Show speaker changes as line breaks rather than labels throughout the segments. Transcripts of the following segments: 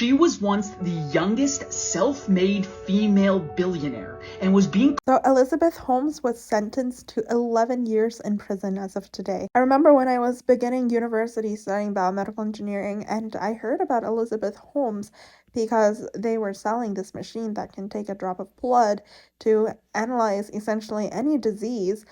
She was once the youngest self-made female billionaire and was being.
So Elizabeth Holmes was sentenced to 11 years in prison as of today. I remember when I was beginning university studying biomedical engineering and I heard about Elizabeth Holmes because they were selling this machine that can take a drop of blood to analyze essentially any disease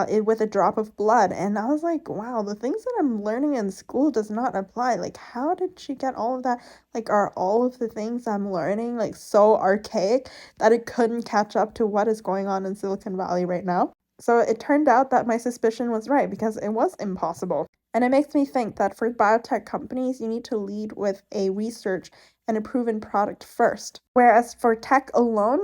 with a drop of blood. And I was like, wow, the things that I'm learning in school does not apply. Like, how did she get all of that? Like, are all of the things I'm learning like so archaic that it couldn't catch up to what is going on in Silicon Valley right now? So it turned out that my suspicion was right because it was impossible. And it makes me think that for biotech companies, you need to lead with a research and a proven product first. Whereas for tech alone,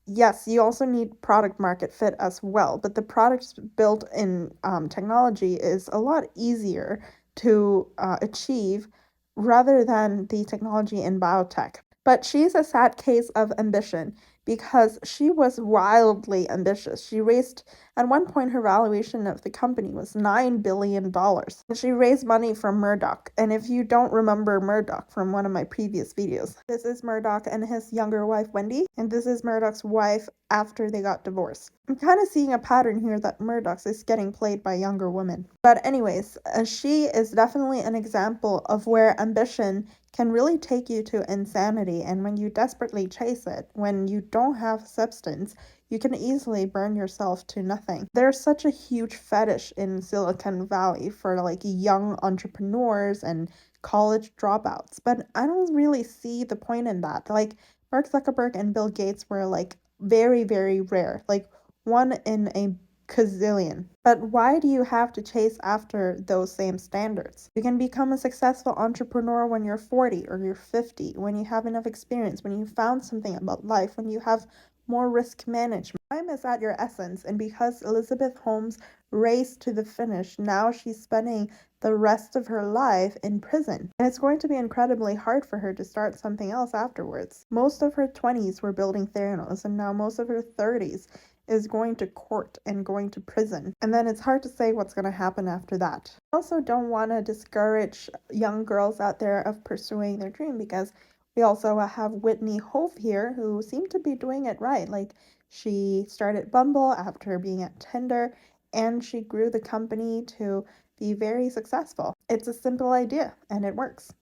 yes, you also need product market fit as well, but the products built in technology is a lot easier to achieve rather than the technology in biotech. But she's a sad case of ambition because she was wildly ambitious. She raised, at one point, her valuation of the company was $9 billion. And she raised money from Murdoch. And if you don't remember Murdoch from one of my previous videos, this is Murdoch and his younger wife, Wendy. And this is Murdoch's wife after they got divorced. I'm kind of seeing a pattern here that Murdoch's is getting played by younger women. But anyways, she is definitely an example of where ambition can really take you to insanity, and when you desperately chase it, when you don't have substance, you can easily burn yourself to nothing. There's such a huge fetish in Silicon Valley for like young entrepreneurs and college dropouts, but I don't really see the point in that. Like Mark Zuckerberg and Bill Gates were like very, very rare, like one in a gazillion. But why do you have to chase after those same standards? You can become a successful entrepreneur when you're 40 or you're 50, when you have enough experience, when you found something about life, when you have more risk management. Time is at your essence, and because Elizabeth Holmes raced to the finish, now she's spending the rest of her life in prison. And it's going to be incredibly hard for her to start something else afterwards. Most of her 20s were building Theranos, and now most of her 30s is going to court and going to prison. And then it's hard to say what's going to happen after that. I also don't want to discourage young girls out there of pursuing their dream because we also have Whitney Hove here who seemed to be doing it right. Like she started Bumble after being at Tinder and she grew the company to be very successful. It's a simple idea and it works.